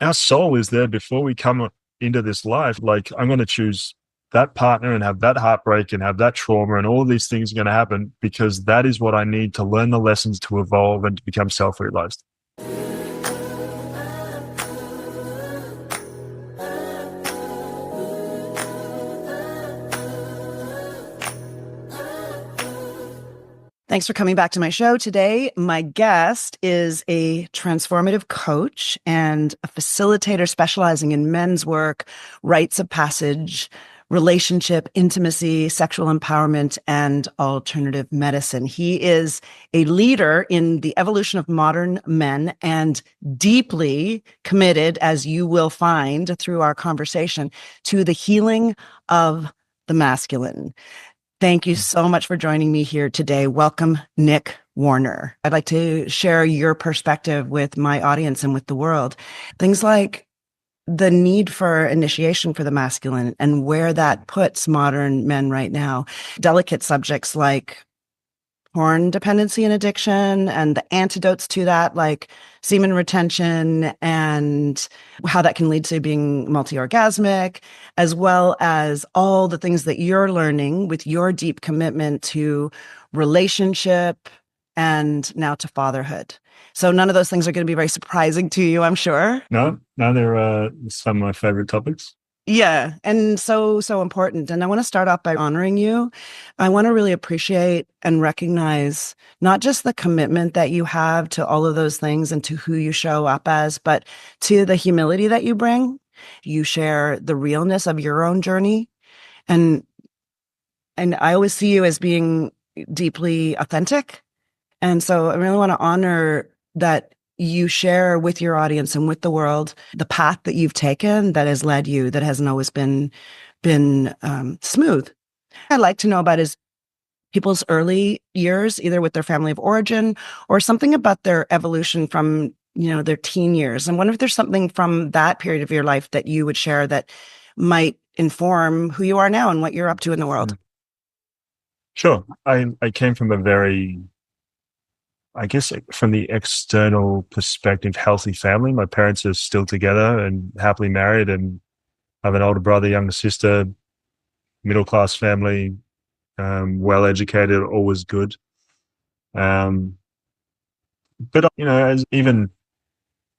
our soul is there before we come into this life. Like, I'm going to choose that partner and have that heartbreak and have that trauma, and all of these things are going to happen because that is what I need to learn the lessons to evolve and to become self-realized. Thanks for coming back to my show today. My guest is a transformative coach and a facilitator specializing in men's work, rites of passage, relationship, intimacy, sexual empowerment, and alternative medicine. He is a leader in the evolution of modern men and deeply committed, as you will find through our conversation, to the healing of the masculine. Thank you so much for joining me here today. Welcome, Nic Warner. I'd like to share your perspective with my audience and with the world. Things like the need for initiation for the masculine and where that puts modern men right now. Delicate subjects like porn dependency and addiction and the antidotes to that, like semen retention and how that can lead to being multi-orgasmic, as well as all the things that you're learning with your deep commitment to relationship and now to fatherhood. So none of those things are going to be very surprising to you, I'm sure. No, they're some of my favorite topics. Yeah, and so important. And I want to start off by honoring you. I want to really appreciate and recognize not just the commitment that you have to all of those things and to who you show up as, but to the humility that you bring. You share the realness of your own journey. And I always see you as being deeply authentic. And so I really want to honor that you share with your audience and with the world the path that you've taken that has led you, that hasn't always been smooth. I'd like to know about is people's early years, either with their family of origin or something about their evolution from, their teen years. And wonder if there's something from that period of your life that you would share that might inform who you are now and what you're up to in the world. Sure. I came from a very, I guess, from the external perspective, healthy family. My parents are still together and happily married, and I have an older brother, younger sister, middle class family, well educated, always good. Um, but as even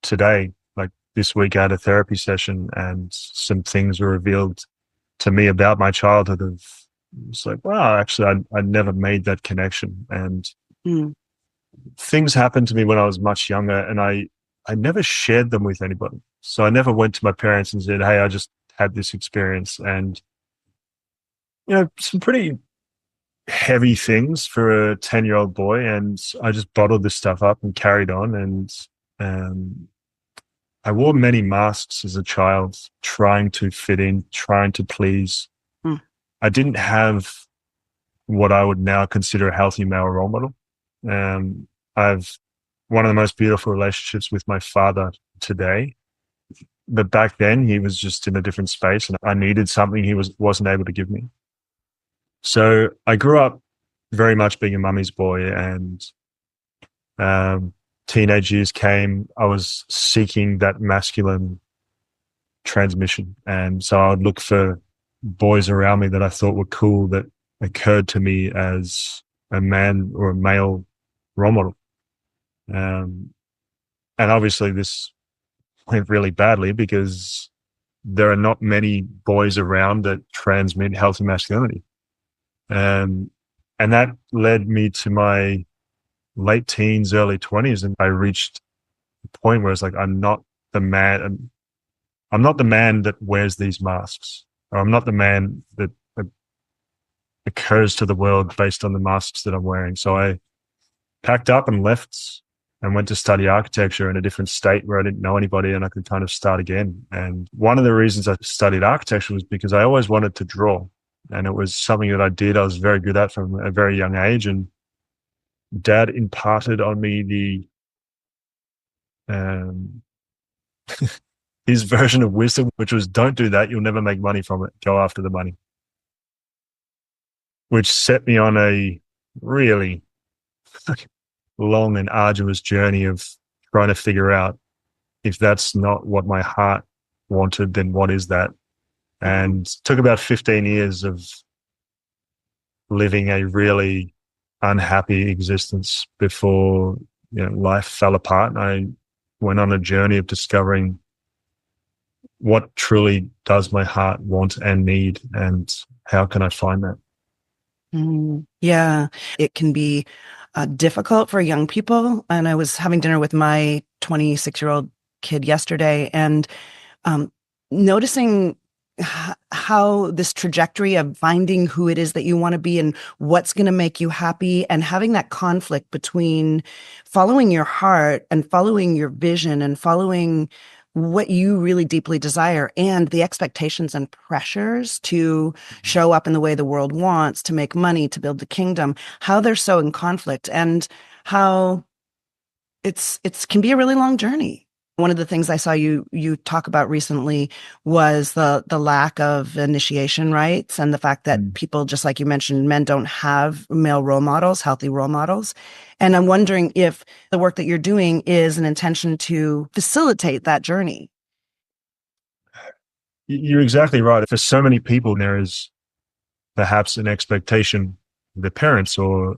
today, like this week, I had a therapy session, and some things were revealed to me about my childhood. It's like, wow, actually, I never made that connection, and Mm. things happened to me when I was much younger, and I never shared them with anybody. So I never went to my parents and said, "Hey, I just had this experience," and some pretty heavy things for a 10-year-old boy, and I just bottled this stuff up and carried on. And um, I wore many masks as a child, trying to fit in, trying to please. Mm. I didn't have what I would now consider a healthy male role model. I've one of the most beautiful relationships with my father today. But back then he was just in a different space, and I needed something he wasn't able to give me. So I grew up very much being a mummy's boy, and um, teenage years came. I was seeking that masculine transmission. And so I would look for boys around me that I thought were cool, that occurred to me as a man or a male role model. Um, and obviously this went really badly because there are not many boys around that transmit healthy masculinity. Um, and that led me to my late teens, early 20s. And I reached a point where it's like, the man. I'm not the man that wears these masks. Or I'm not the man that occurs to the world based on the masks that I'm wearing. So I packed up and left and went to study architecture in a different state where I didn't know anybody and I could kind of start again. And one of the reasons I studied architecture was because I always wanted to draw. And it was something that I was very good at from a very young age. And dad imparted on me um, his version of wisdom, which was, don't do that. You'll never make money from it. Go after the money, which set me on a really long and arduous journey of trying to figure out if that's not what my heart wanted, then what is that? And it took about 15 years of living a really unhappy existence before, life fell apart. I went on a journey of discovering what truly does my heart want and need, and how can I find that? Yeah, it can be difficult for young people. And I was having dinner with my 26-year-old kid yesterday, and um, noticing how this trajectory of finding who it is that you want to be and what's going to make you happy, and having that conflict between following your heart and following your vision and following what you really deeply desire, and the expectations and pressures to show up in the way the world wants, to make money, to build the kingdom, how they're so in conflict, and how it's can be a really long journey. One of the things I saw you talk about recently was the lack of initiation rites, and the fact that Mm. people, just like you mentioned, men don't have male role models, healthy role models. And I'm wondering if the work that you're doing is an intention to facilitate that journey. You're exactly right. For so many people, there is perhaps an expectation of their parents, or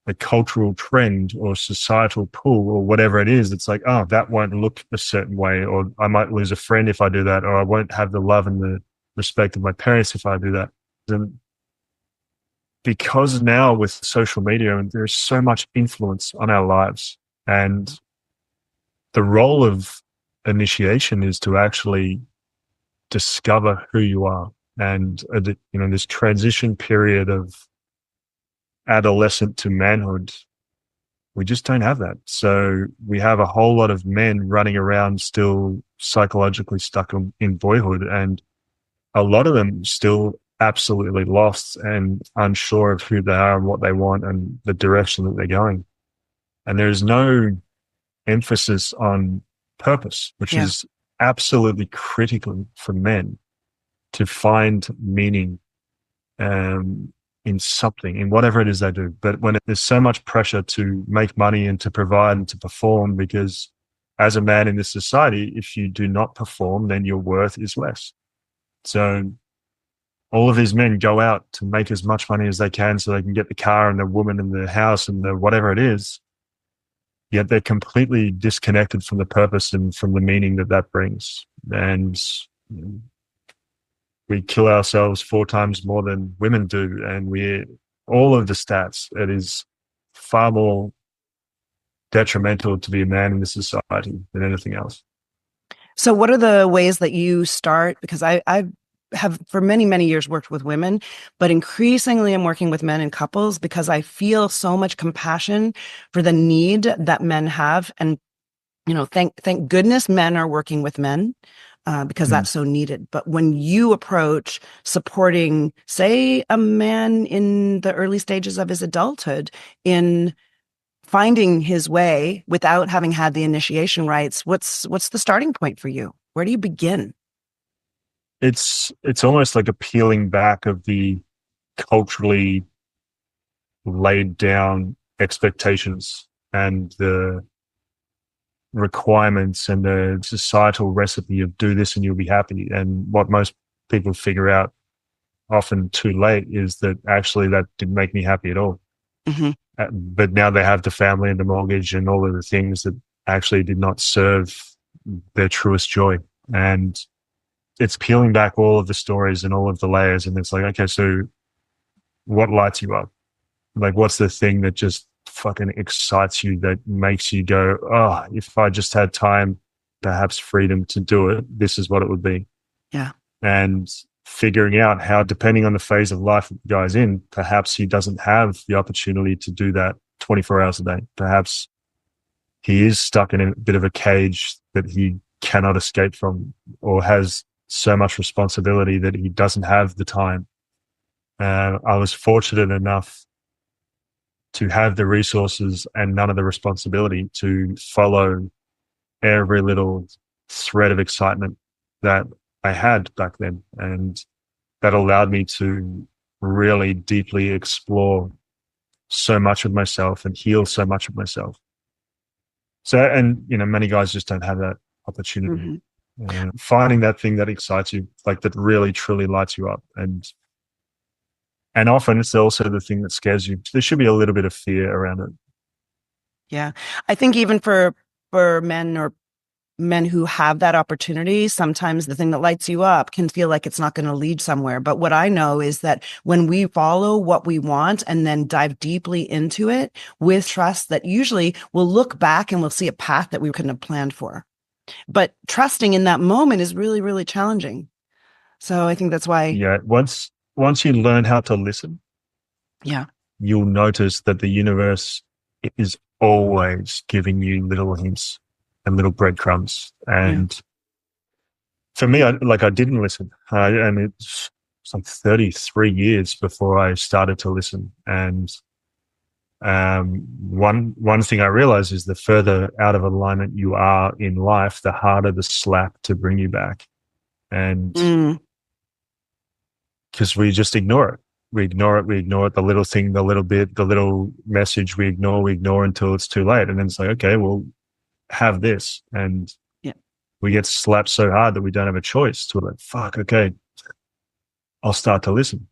a cultural trend or societal pull or whatever it is. It's like, oh, that won't look a certain way, or I might lose a friend if I do that, or I won't have the love and the respect of my parents if I do that. And because now with social media, and there's so much influence on our lives, and the role of initiation is to actually discover who you are. And this transition period of adolescent to manhood, we just don't have that. So we have a whole lot of men running around still psychologically stuck in boyhood, and a lot of them still absolutely lost and unsure of who they are and what they want and the direction that they're going. And there's no emphasis on purpose, which Yeah. is absolutely critical for men to find meaning, in something, in whatever it is they do. But when there's so much pressure to make money and to provide and to perform, because as a man in this society, if you do not perform, then your worth is less. So all of these men go out to make as much money as they can so they can get the car and the woman and the house and the whatever it is. Yet they're completely disconnected from the purpose and from the meaning that that brings. And we kill ourselves 4 times more than women do. And all of the stats, it is far more detrimental to be a man in this society than anything else. So what are the ways that you start? Because I have for many, many years worked with women, but increasingly I'm working with men and couples because I feel so much compassion for the need that men have. And, thank goodness men are working with men, because Mm. that's so needed. But when you approach supporting, say, a man in the early stages of his adulthood in finding his way without having had the initiation rites, what's the starting point for you? Where do you begin? It's almost like a peeling back of the culturally laid down expectations and the requirements and the societal recipe of do this and you'll be happy. And what most people figure out, often too late, is that actually that didn't make me happy at all. Hmm. But now they have the family and the mortgage and all of the things that actually did not serve their truest joy. And it's peeling back all of the stories and all of the layers. And it's like, okay, so what lights you up? Like, what's the thing that just fucking excites you, that makes you go, oh, if I just had time, perhaps freedom to do it, this is what it would be. Yeah. And figuring out how, depending on the phase of life that the guy's in, perhaps he doesn't have the opportunity to do that 24 hours a day. Perhaps he is stuck in a bit of a cage that he cannot escape from, or has so much responsibility that he doesn't have the time. I was fortunate enough to have the resources and none of the responsibility to follow every little thread of excitement that I had back then. And that allowed me to really deeply explore so much of myself and heal so much of myself. So, and many guys just don't have that opportunity. Mhm. Finding that thing that excites you, like that really truly lights you up, and often it's also the thing that scares you. There should be a little bit of fear around it. Yeah. I think even for men or men who have that opportunity, sometimes the thing that lights you up can feel like it's not going to lead somewhere. But what I know is that when we follow what we want and then dive deeply into it with trust, that usually we'll look back and we'll see a path that we couldn't have planned for. But trusting in that moment is really, really challenging. So I think that's why, Yeah, once you learn how to listen, yeah, you'll notice that the universe is always giving you little hints and little breadcrumbs. yeah. And for me, I didn't listen, and it's like 33 years before I started to listen. And one thing I realized is the further out of alignment you are in life, the harder the slap to bring you back. And Mm. because we just ignore it. We ignore it. We ignore it. The little thing, the little bit, the little message we ignore until it's too late. And then it's like, okay, well, have this. And Yeah. we get slapped so hard that we don't have a choice. So we're like, fuck, okay, I'll start to listen.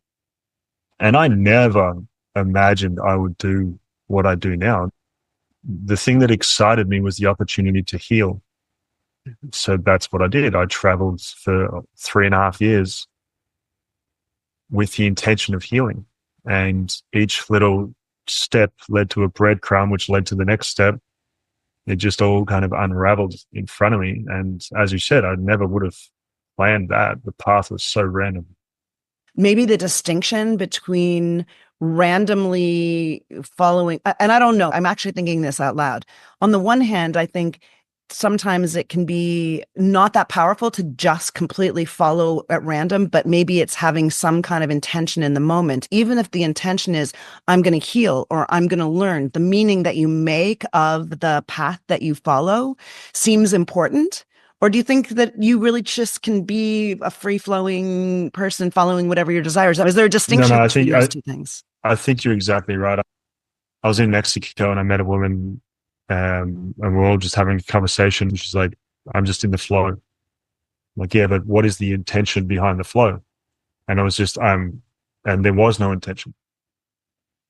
And I never imagined I would do what I do now. The thing that excited me was the opportunity to heal. So that's what I did. I traveled for 3.5 years with the intention of healing. And each little step led to a breadcrumb, which led to the next step. It just all kind of unraveled in front of me. And as you said, I never would have planned that. The path was so random. Maybe the distinction between randomly following, and I don't know, I'm actually thinking this out loud. On the one hand, I think sometimes it can be not that powerful to just completely follow at random, but maybe it's having some kind of intention in the moment. Even if the intention is, I'm going to heal or I'm going to learn, the meaning that you make of the path that you follow seems important. Or do you think that you really just can be a free flowing person following whatever your desires are? Is there a No, distinction no, between those two things? I think you're exactly right. I was in Mexico and I met a woman, and we're all just having a conversation. She's like, I'm just in the flow. I'm like, yeah, but what is the intention behind the flow? And I was just, and there was no intention.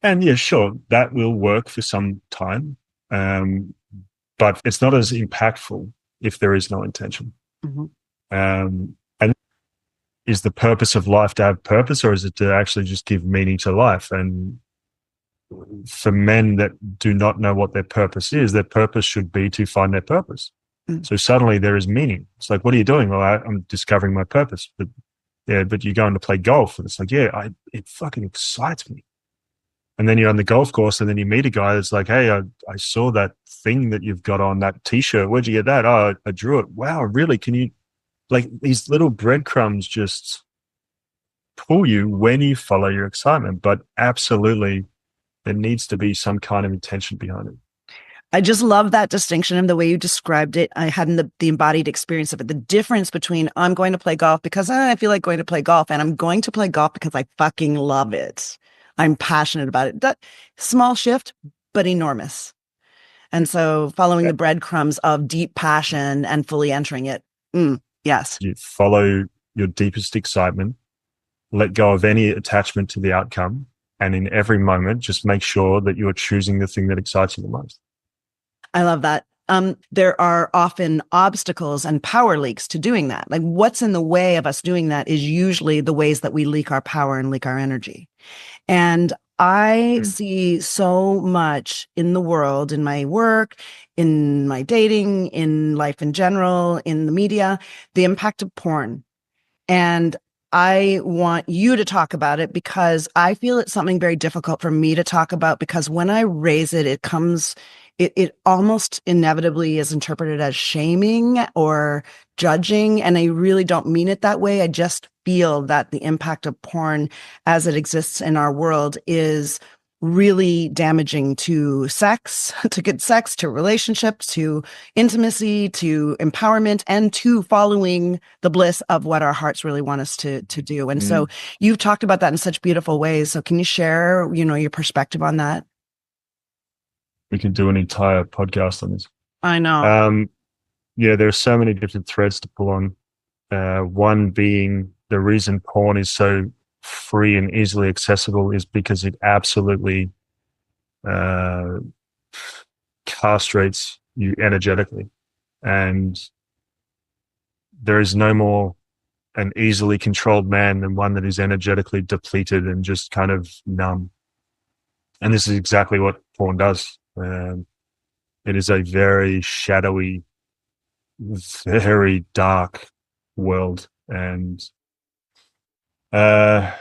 And yeah, sure, that will work for some time. Um, but it's not as impactful if there is no intention. Mhm. And is the purpose of life to have purpose, or is it to actually just give meaning to life? And for men that do not know what their purpose is, their purpose should be to find their purpose. Mm. So suddenly there is meaning. It's like, what are you doing? Well, I'm discovering my purpose. But yeah, but you're going to play golf, and it's like, yeah, it fucking excites me. And then you're on the golf course, and then you meet a guy that's like, hey, I saw that thing that you've got on, that T-shirt. Where'd you get that? Oh, I drew it. Wow, really? Can you, like, these little breadcrumbs just pull you when you follow your excitement? But absolutely, there needs to be some kind of intention behind it. I just love that distinction and the way you described it. I hadn't the embodied experience of it. The difference between I'm going to play golf because I feel like going to play golf and I'm going to play golf because I fucking love it. I'm passionate about it. That small shift, but enormous. And so following the breadcrumbs of deep passion and fully entering it. Yes. You follow your deepest excitement, let go of any attachment to the outcome, and in every moment, just make sure that you're choosing the thing that excites you the most. I love that. There are often obstacles and power leaks to doing that. Like what's in the way of us doing that is usually the ways that we leak our power and leak our energy. And I Mm. see so much in the world, in my work, in my dating, in life in general, in the media, the impact of porn. And I want you to talk about it because I feel it's something very difficult for me to talk about because when I raise it, it almost inevitably is interpreted as shaming or judging. And I really don't mean it that way. I just feel that the impact of porn as it exists in our world is really damaging to sex, to good sex, to relationships, to intimacy, to empowerment, and to following the bliss of what our hearts really want us to do. And so you've talked about that in such beautiful ways. So can you share, your perspective on that? We can do an entire podcast on this. I know. Um, yeah, there are so many different threads to pull on. One being the reason porn is so free and easily accessible is because it absolutely uh, castrates you energetically. And there is no more an easily controlled man than one that is energetically depleted and just kind of numb. And this is exactly what porn does. It is a very shadowy, very dark world. And uh,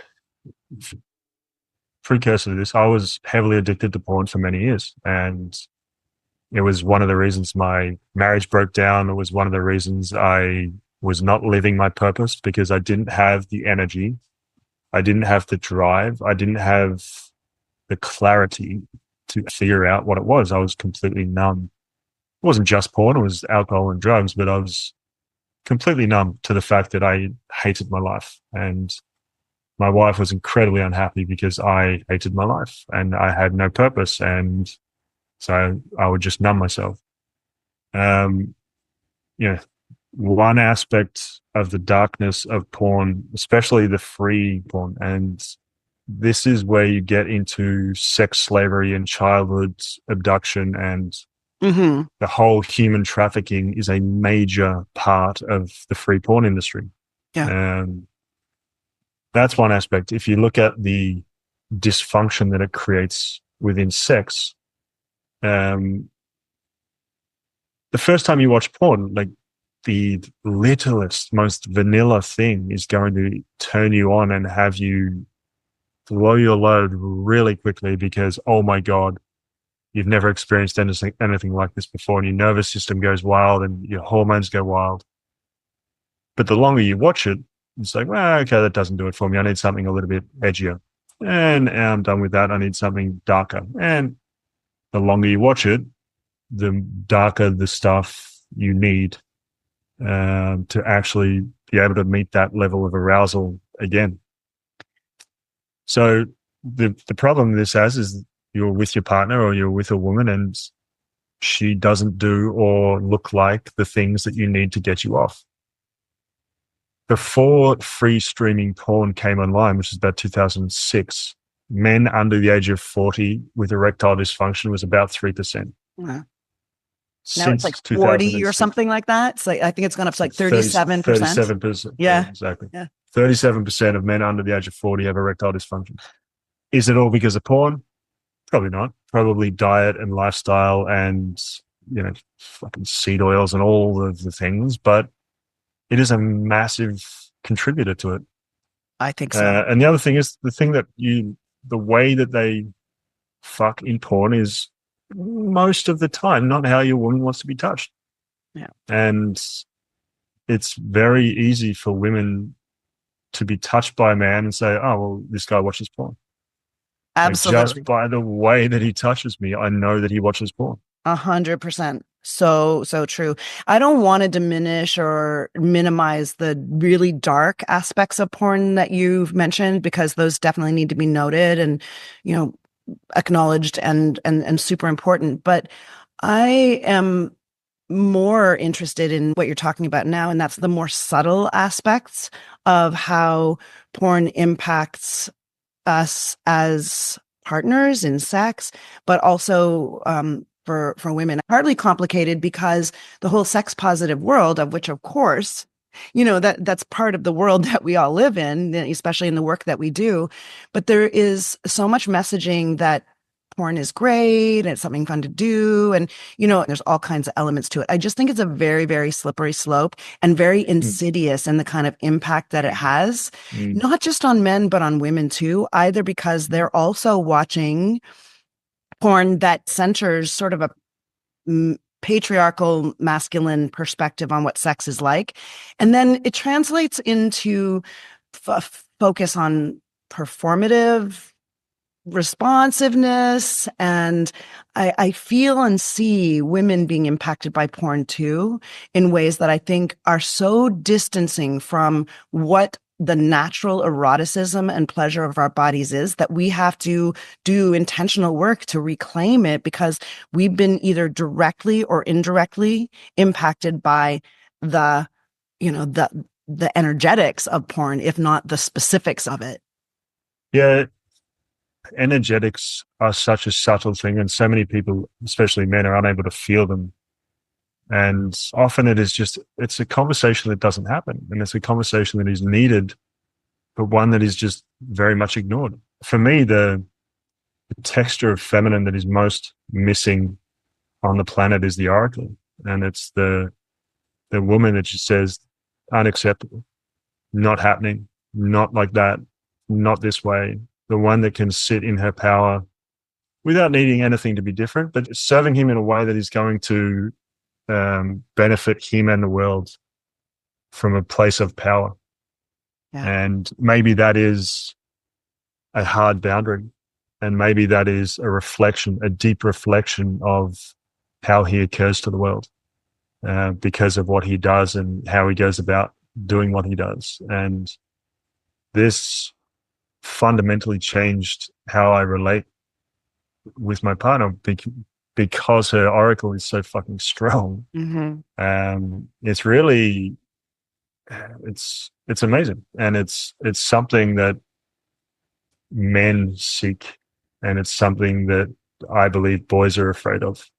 precursor to this, I was heavily addicted to porn for many years. And it was one of the reasons my marriage broke down. It was one of the reasons I was not living my purpose because I didn't have the energy. I didn't have the drive. I didn't have the clarity to figure out what it was. I was completely numb. It wasn't just porn, it was alcohol and drugs, but I was completely numb to the fact that I hated my life. And my wife was incredibly unhappy because I hated my life and I had no purpose. And so I would just numb myself. Um, yeah, one aspect of the darkness of porn, especially the free porn, and this is where you get into sex slavery and childhood abduction, and Hmm. the whole human trafficking is a major part of the free porn industry. Yeah. Um, that's one aspect. If you look at the dysfunction that it creates within sex, um, the first time you watch porn, like the littlest, most vanilla thing is going to turn you on and have you blow your load really quickly because, oh my God, you've never experienced anything like this before. And your nervous system goes wild and your hormones go wild. But the longer you watch it, it's like, well, okay, that doesn't do it for me. I need something a little bit edgier. And I'm done with that. I need something darker. And the longer you watch it, the darker the stuff you need to actually be able to meet that level of arousal again. So the problem this has is you're with your partner or you're with a woman and she doesn't do or look like the things that you need to get you off. Before free streaming porn came online, which is about 2006, men under the age of 40 with erectile dysfunction was about 3%. Yeah. Now it's like Since 40 or 2006, something like that. It's like, I think it's gone up to like 30, 37%. 37%. Yeah, Yeah. exactly. Yeah. 37% of men under the age of 40 have erectile dysfunction. Is it all because of porn? Probably not. Probably diet and lifestyle and, fucking seed oils and all of the things, but it is a massive contributor to it. I think so. And the other thing is the way that they fuck in porn is most of the time not how your woman wants to be touched. Yeah. And it's very easy for women to be touched by a man and say, oh, well, this guy watches porn. Like just Absolutely. by the way that he touches me, I know that he watches porn. 100%. So true. I don't want to diminish or minimize the really dark aspects of porn that you've mentioned because those definitely need to be noted and, you know, acknowledged and super important. But I am more interested in what you're talking about now, and that's the more subtle aspects of how porn impacts us as partners in sex, but also for women, partly complicated because the whole sex positive world, of which, of course, that's part of the world that we all live in, especially in the work that we do. But there is so much messaging that porn is great and it's something fun to do. And, there's all kinds of elements to it. I just think it's a very, very slippery slope and very Mm, insidious in the kind of impact that it has, mm, not just on men, but on women too, either because they're also watching porn that centers sort of a patriarchal masculine perspective on what sex is like. And then it translates into focus on performative responsiveness. And I feel and see women being impacted by porn too, in ways that I think are so distancing from what the natural eroticism and pleasure of our bodies is, that we have to do intentional work to reclaim it, because we've been either directly or indirectly impacted by the, you know, the energetics of porn, if not the specifics of it. Yeah, energetics are such a subtle thing, and so many people, especially men, are unable to feel them. And often it's a conversation that doesn't happen, and it's a conversation that is needed, but one that is just very much ignored. For me, the texture of feminine that is most missing on the planet is the oracle, and it's the woman that just says unacceptable, not happening, not like that, not this way. The one that can sit in her power without needing anything to be different, but serving him in a way that is going to benefit him and the world from a place of power. Yeah. And maybe that is a hard boundary. And maybe that is a reflection, a deep reflection of how he occurs to the world because of what he does and how he goes about doing what he does. And this fundamentally changed how I relate with my partner because her oracle is so fucking strong. It's really, it's amazing. And it's something that men seek, and it's something that I believe boys are afraid of.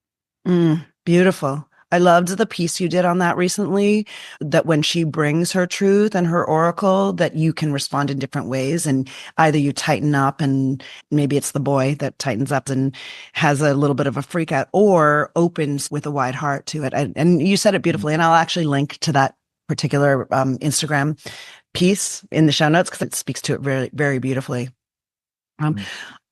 Beautiful. I loved the piece you did on that recently, that when she brings her truth and her oracle, that you can respond in different ways. And either you tighten up, and maybe it's the boy that tightens up and has a little bit of a freak out, or opens with a wide heart to it. And you said it beautifully. And I'll actually link to that particular Instagram piece in the show notes, because it speaks to it very, very beautifully.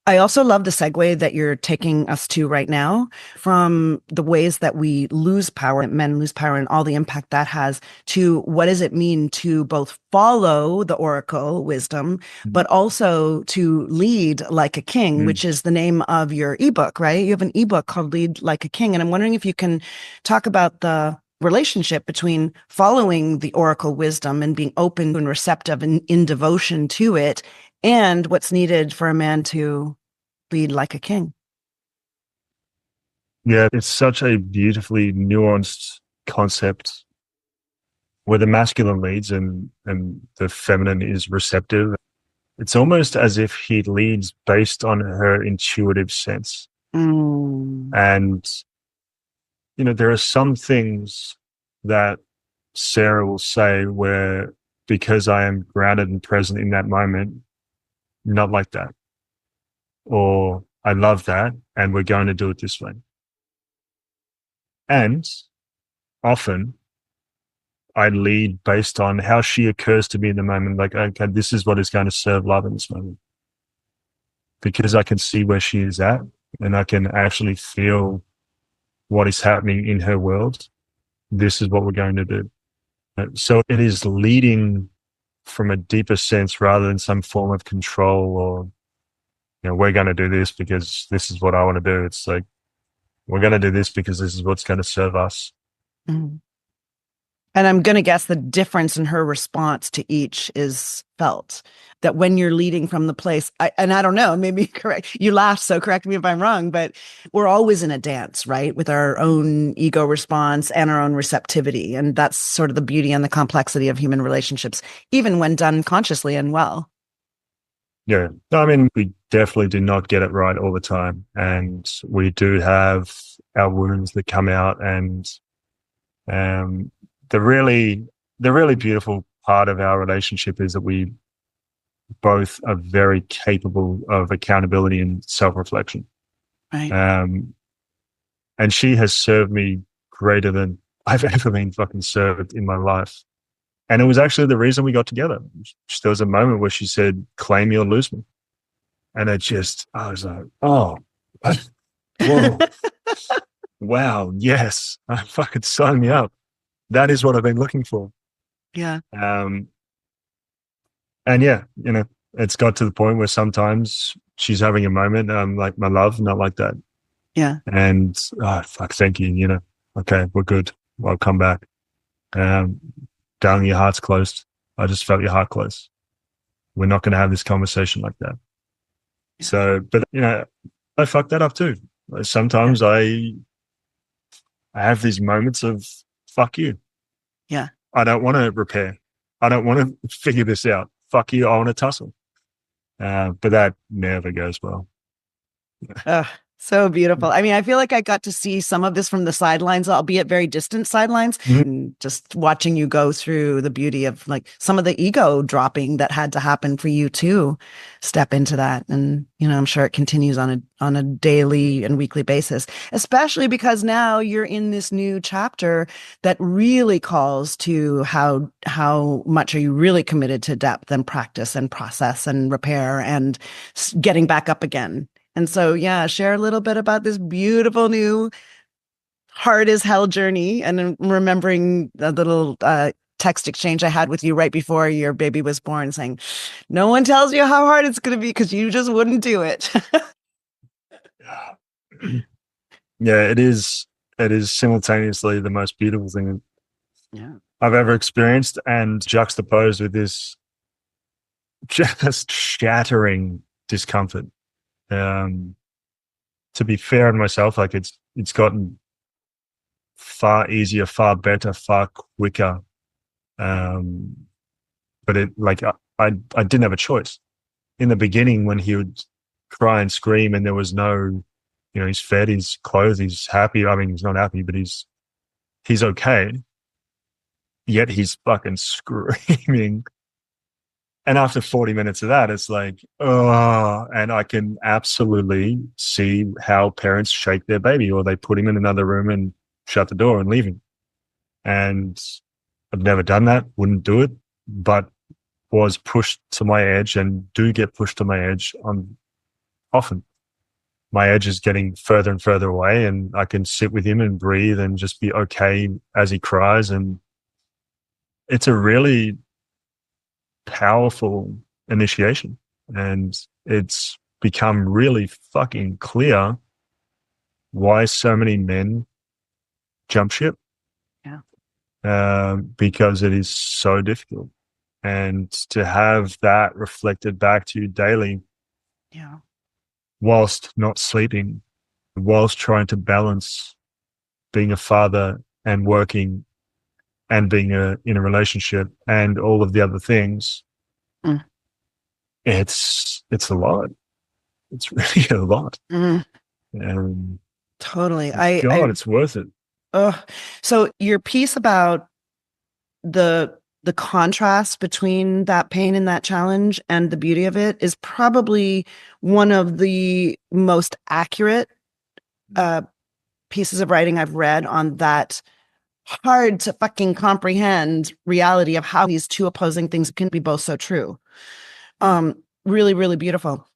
I also love the segue that you're taking us to right now, from the ways that we lose power, that men lose power, and all the impact that has, to what does it mean to both follow the oracle wisdom, but also to lead like a king, which is the name of your ebook, right? You have an ebook called Lead Like a King. And I'm wondering if you can talk about the relationship between following the oracle wisdom and being open and receptive and in devotion to it, and what's needed for a man to lead like a king. Yeah, it's such a beautifully nuanced concept where the masculine leads and the feminine is receptive. It's almost as if he leads based on her intuitive sense. And, you know, there are some things that Sarah will say where, because I am grounded and present in that moment, not like that. Or I love that, and we're going to do it this way. And often I lead based on how she occurs to me in the moment. Like, okay, this is what is going to serve love in this moment. Because I can see where she is at, and I can actually feel what is happening in her world. This is what we're going to do. So it is leading from a deeper sense rather than some form of control, or, you know, we're going to do this because this is what I want to do. It's like, we're going to do this because this is what's going to serve us. And I'm going to guess the difference in her response to each is felt. That when you're leading from the place, and I don't know, maybe correct, you laugh, so correct me if I'm wrong, but we're always in a dance, right? With our own ego response and our own receptivity. And that's sort of the beauty and the complexity of human relationships, even when done consciously and well. Yeah. I mean, we definitely do not get it right all the time. And we do have our wounds that come out. And the really beautiful part of our relationship is that we both are very capable of accountability and self-reflection. Right. And she has served me greater than I've ever been fucking served in my life. And it was actually the reason we got together. There was a moment where she said, claim me or lose me. And I was like, oh, whoa, wow, yes, fucking sign me up. That is what I've been looking for. Yeah. And yeah, you know, it's got to the point where sometimes she's having a moment, like, my love, not like that. Yeah. And, fuck, thank you, you know, okay, we're good. I'll come back. Darling, your heart's closed. I just felt your heart close. We're not going to have this conversation like that. So, but I fuck that up too. Yeah. Sometimes I have these moments of fuck you. Yeah. I don't want to repair. I don't want to figure this out. Fuck you. I want to tussle. But that never goes well. Ugh, so beautiful. I mean, I feel like I got to see some of this from the sidelines, albeit very distant sidelines, Mhm. and just watching you go through the beauty of like some of the ego dropping that had to happen for you to step into that. And, I'm sure it continues on a daily and weekly basis, especially because now you're in this new chapter that really calls to how much are you really committed to depth and practice and process and repair and getting back up again. And so, yeah, share a little bit about this beautiful new hard as hell journey and remembering the little text exchange I had with you right before your baby was born saying, no one tells you how hard it's going to be because you just wouldn't do it. Yeah, it is. It is simultaneously the most beautiful thing Yeah. I've ever experienced, and juxtaposed with this just shattering discomfort. Um, to be fair on myself, like it's gotten far easier, far better, far quicker. Um, but it like I didn't have a choice in the beginning when he would cry and scream, and there was no, he's fed, he's clothed, he's happy. I mean, he's not happy, but he's okay. Yet he's fucking screaming. And after 40 minutes of that, it's like, oh, and I can absolutely see how parents shake their baby, or they put him in another room and shut the door and leave him. And I've never done that, wouldn't do it, but was pushed to my edge and do get pushed to my edge on often. My edge is getting further and further away, and I can sit with him and breathe and just be okay as he cries. And it's a really powerful initiation. And it's become really fucking clear why so many men jump ship. Yeah. Because it is so difficult. And to have that reflected back to you daily Yeah. whilst not sleeping, whilst trying to balance being a father and working and being in a relationship and all of the other things, Mm. it's a lot. It's really a lot. Mm. And Totally. God, it's worth it. Uh, so your piece about the contrast between that pain and that challenge and the beauty of it is probably one of the most accurate uh, pieces of writing I've read on that hard to fucking comprehend reality of how these two opposing things can be both so true. Really, really beautiful.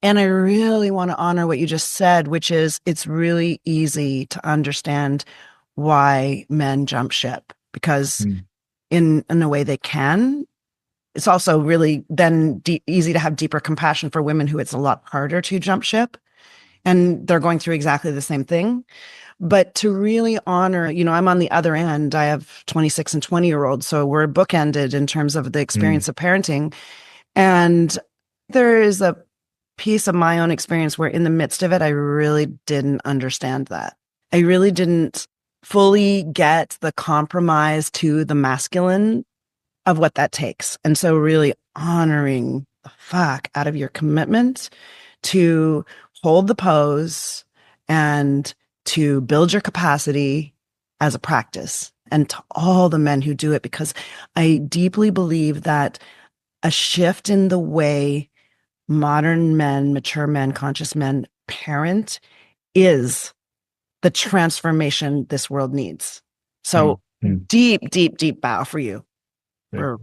And I really want to honor what you just said, which is it's really easy to understand why men jump ship because Mm. in a way they can. It's also really then easy to have deeper compassion for women who it's a lot harder to jump ship and they're going through exactly the same thing. But to really honor, I'm on the other end. I have 26 and 20-year-olds. So we're bookended in terms of the Mm. experience of parenting. And there is a piece of my own experience where in the midst of it, I really didn't understand that. I really didn't fully get the compromise to the masculine of what that takes. And so really honoring the fuck out of your commitment to hold the pose and to build your capacity as a practice and to all the men who do it, because I deeply believe that a shift in the way modern men, mature men, conscious men parent is the transformation this world needs. Mm. So Mm. deep, deep, deep bow for you Yeah.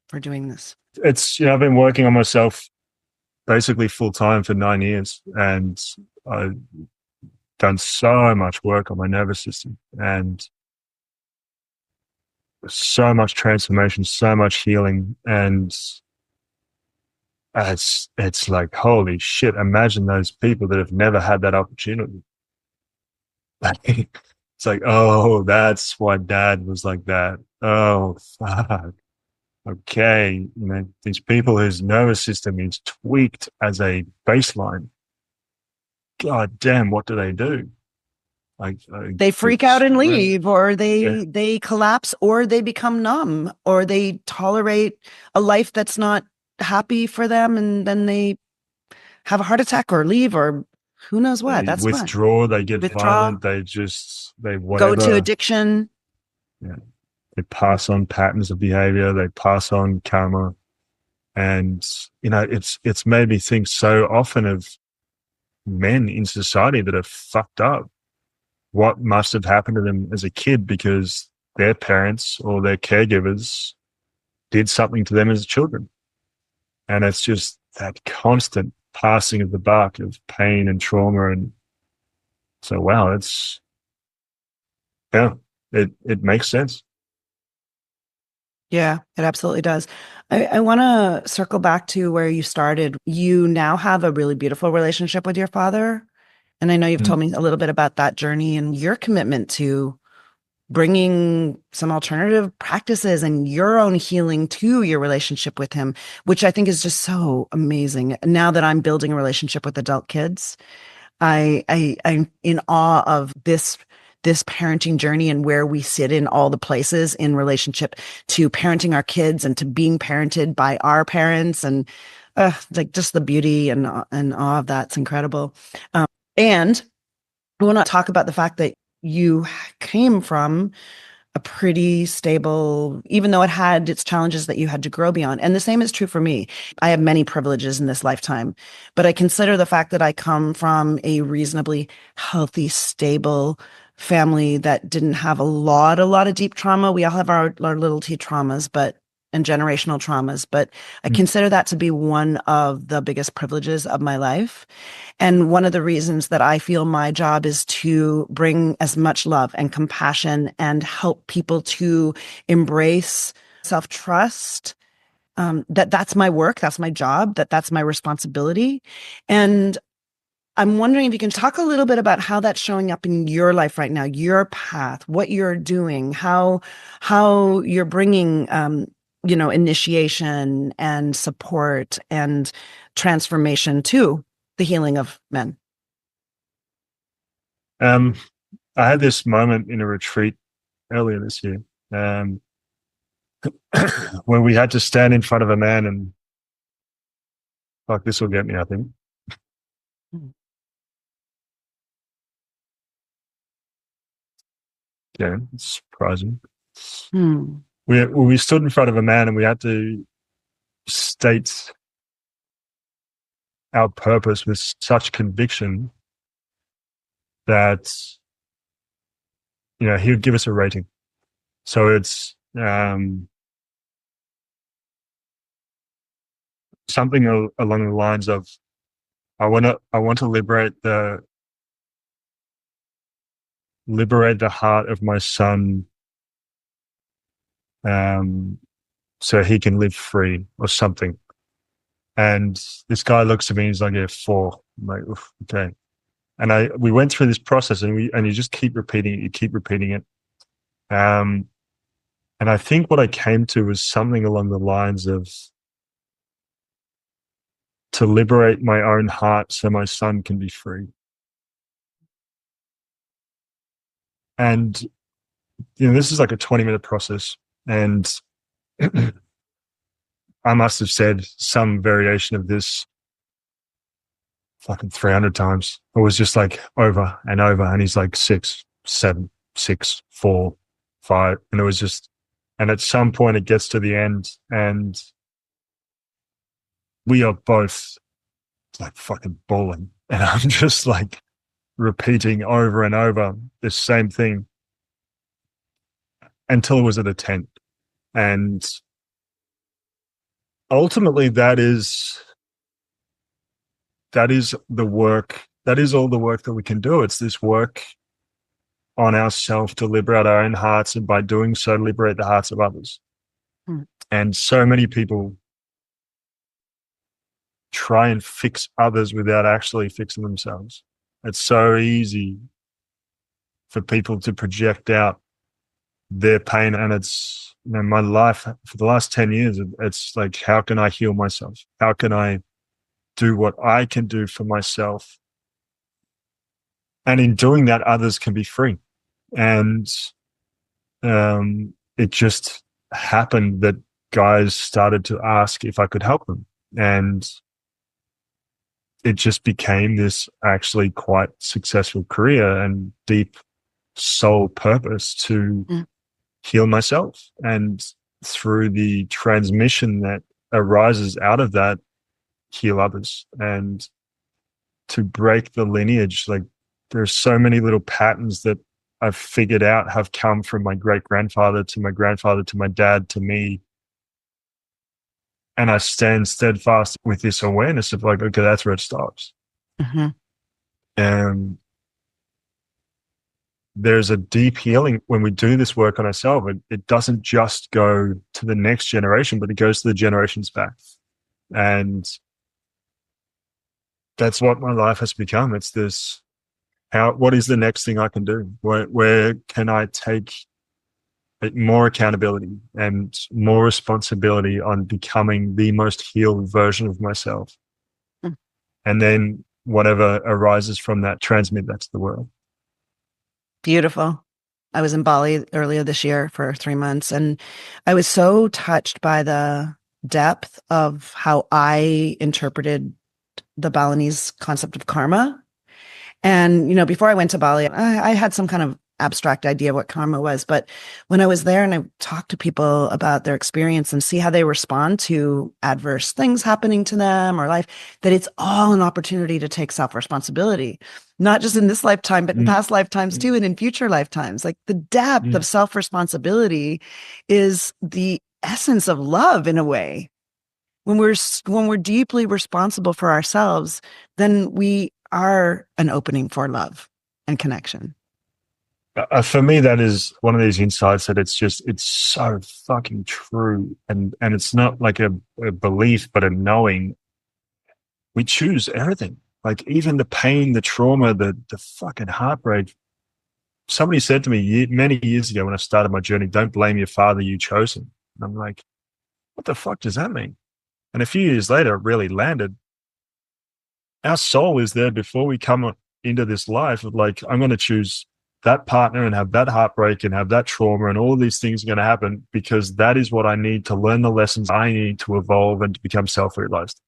for doing this. It's, I've been working on myself basically full time for 9 years, and I've done so much work on my nervous system and so much transformation, so much healing. And it's like, holy shit, imagine those people that have never had that opportunity. It's like, oh, that's why dad was like that. Oh, fuck. okay, these people whose nervous system is tweaked as a baseline, god damn, what do they do? I They freak out it's and really, leave, or yeah, they collapse, or they become numb, or they tolerate a life that's not happy for them, and then they have a heart attack or leave, or who knows what. they That's what. withdraw, they get Withdraw, violent, they go to whatever, addiction. yeah, they pass on patterns of behavior, they pass on karma. And it's made me think so often of men in society that are fucked up. What must have happened to them as a kid because their parents or their caregivers did something to them as children. And it's just that constant passing of the buck of pain and trauma. And so, wow, yeah, it makes sense. Yeah, it absolutely does. I want to circle back to where you started. You now have a really beautiful relationship with your father. And I know you've Mm, told me a little bit about that journey and your commitment to bringing some alternative practices and your own healing to your relationship with him, which I think is just so amazing. Now that I'm building a relationship with adult kids, I'm in awe of this parenting journey and where we sit in all the places in relationship to parenting our kids and to being parented by our parents, and like just the beauty and awe of that's incredible. And I want to talk about the fact that you came from a pretty stable, even though it had its challenges that you had to grow beyond. And the same is true for me. I have many privileges in this lifetime, but I consider the fact that I come from a reasonably healthy, stable family that didn't have a lot of deep trauma. We all have our little t traumas, but and generational traumas, but I mm, consider that to be one of the biggest privileges of my life. And one of the reasons that I feel my job is to bring as much love and compassion and help people to embrace self-trust. That's my work, that's my job, that's my responsibility. And I'm wondering if you can talk a little bit about how that's showing up in your life right now, your path, what you're doing, how you're bringing initiation and support and transformation to the healing of men. Um, I had this moment in a retreat earlier this year, um, where we had to stand in front of a man and fuck, this will get me, I think. Yeah, it's surprising. Hmm. We stood in front of a man and we had to state our purpose with such conviction that he would give us a rating. So it's something along the lines of I want to liberate the heart of my son, um, so he can live free or something. And this guy looks at me and he's like, yeah, 4. I'm like, oof, okay. And we went through this process and you just keep repeating it, you keep repeating it. Um, and I think what I came to was something along the lines of to liberate my own heart so my son can be free. And, this is like a 20-minute process. And I must have said some variation of this fucking 300 times. It was just like over and over. And he's like 6, 7, 6, 4, 5. And it was just, and at some point it gets to the end and we are both like fucking bawling. And I'm just like repeating over and over the same thing until it was at a 10. And ultimately that is the work. That is all the work that we can do. It's this work on ourselves to liberate our own hearts, and by doing so, liberate the hearts of others. Hmm. And so many people try and fix others without actually fixing themselves. It's so easy for people to project out their pain. And it's, my life for the last 10 years, it's like, how can I heal myself? How can I do what I can do for myself? And in doing that, others can be free. And it just happened that guys started to ask if I could help them. And it just became this actually quite successful career and deep soul purpose to heal myself. And through the transmission that arises out of that, heal others. And to break the lineage, like there's so many little patterns that I've figured out have come from my great grandfather to my grandfather to my dad to me. And I stand steadfast with this awareness of like, okay, that's where it stops. Mm-hmm. And there's a deep healing when we do this work on ourselves. It doesn't just go to the next generation, but it goes to the generations back. And that's what my life has become. It's this, what is the next thing I can do? Where can I take more accountability and more responsibility on becoming the most healed version of myself? And then whatever arises from that, transmit that to the world. Beautiful. I was in Bali earlier this year for 3 months, and I was so touched by the depth of how I interpreted the Balinese concept of karma. And, before I went to Bali, I had some kind of abstract idea of what karma was. But when I was there and I talked to people about their experience and see how they respond to adverse things happening to them or life, that it's all an opportunity to take self-responsibility, not just in this lifetime, but in past lifetimes too, and in future lifetimes. Like the depth of self-responsibility is the essence of love in a way. When we're deeply responsible for ourselves, then we are an opening for love and connection. For me, that is one of these insights that it's so fucking true. And it's not like a belief, but a knowing. We choose everything. Like even the pain, the trauma, the fucking heartbreak. Somebody said to me many years ago when I started my journey, don't blame your father, you chose him. And I'm like, what the fuck does that mean? And a few years later, it really landed. Our soul is there before we come into this life of like, I'm going to choose that partner and have that heartbreak and have that trauma and all these things are going to happen because that is what I need to learn the lessons I need to evolve and to become self-realized.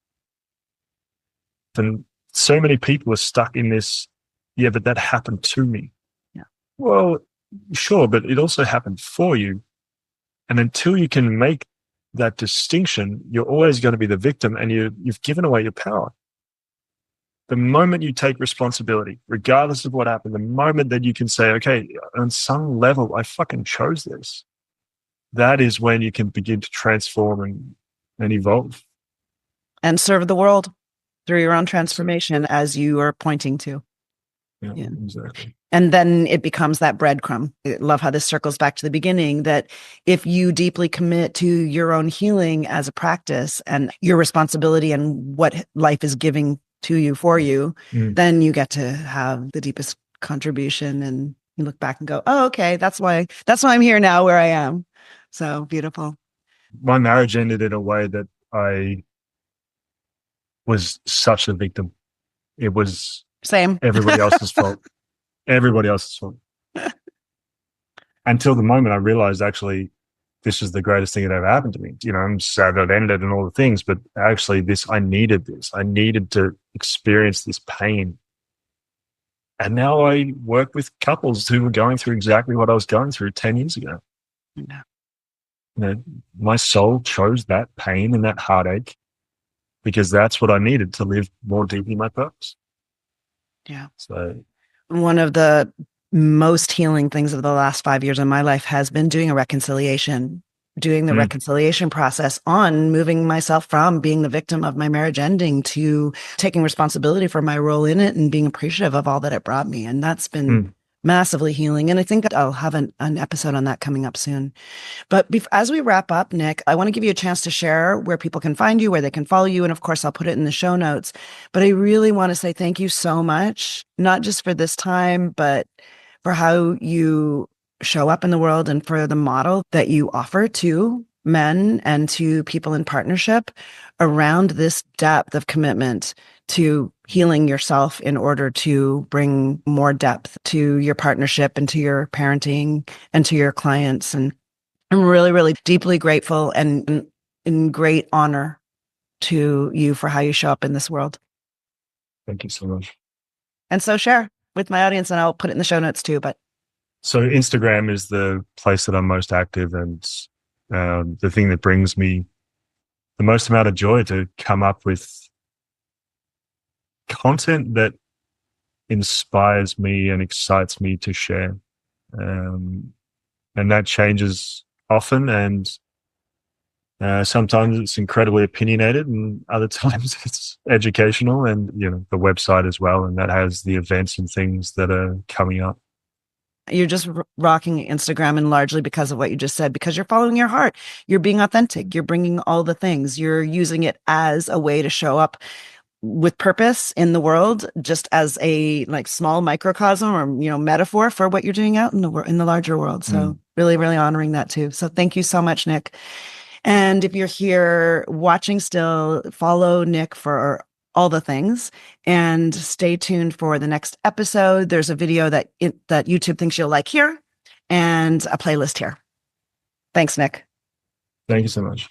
And so many people are stuck in this, yeah, but that happened to me. Yeah. Well, sure, but it also happened for you. And until you can make that distinction, you're always going to be the victim and you've given away your power. The moment you take responsibility, regardless of what happened, the moment that you can say, okay, on some level, I fucking chose this, that is when you can begin to transform and evolve. And serve the world through your own transformation as you are pointing to. Yeah, exactly. And then it becomes that breadcrumb. I love how this circles back to the beginning, that if you deeply commit to your own healing as a practice and your responsibility and what life is giving to you for you, then you get to have the deepest contribution and you look back and go, oh, okay, that's why I'm here now where I am. So beautiful. My marriage ended in a way that I was such a victim. It was same everybody else's fault. Everybody else's fault. Until the moment I realized actually this is the greatest thing that ever happened to me. I'm sad that it ended and all the things, but actually I needed this. I needed to experience this pain. And now I work with couples who were going through exactly what I was going through 10 years ago. Yeah. My soul chose that pain and that heartache because that's what I needed to live more deeply my purpose. Yeah. So one of the most healing things of the last 5 years of my life has been doing the reconciliation process on moving myself from being the victim of my marriage ending to taking responsibility for my role in it and being appreciative of all that it brought me. And that's been massively healing. And I think I'll have an episode on that coming up soon. But as we wrap up, Nic, I want to give you a chance to share where people can find you, where they can follow you. And of course, I'll put it in the show notes. But I really want to say thank you so much, not just for this time, but for how you show up in the world and for the model that you offer to men and to people in partnership around this depth of commitment to healing yourself in order to bring more depth to your partnership and to your parenting and to your clients. And I'm really, really deeply grateful and in great honor to you for how you show up in this world. Thank you so much. And so share with my audience, and I'll put it in the show notes too. But so Instagram is the place that I'm most active, and the thing that brings me the most amount of joy to come up with content that inspires me and excites me to share. And that changes often, and sometimes it's incredibly opinionated, and other times it's educational, and the website as well, and that has the events and things that are coming up. You're just rocking Instagram, and largely because of what you just said, because you're following your heart. You're being authentic. You're bringing all the things. You're using it as a way to show up with purpose in the world, just as a small microcosm or metaphor for what you're doing out in the larger world. So really, really honoring that too. So thank you so much, Nic. And if you're here watching still, follow Nic for all the things and stay tuned for the next episode. There's a video that YouTube thinks you'll like here and a playlist here. Thanks, Nic. Thank you so much.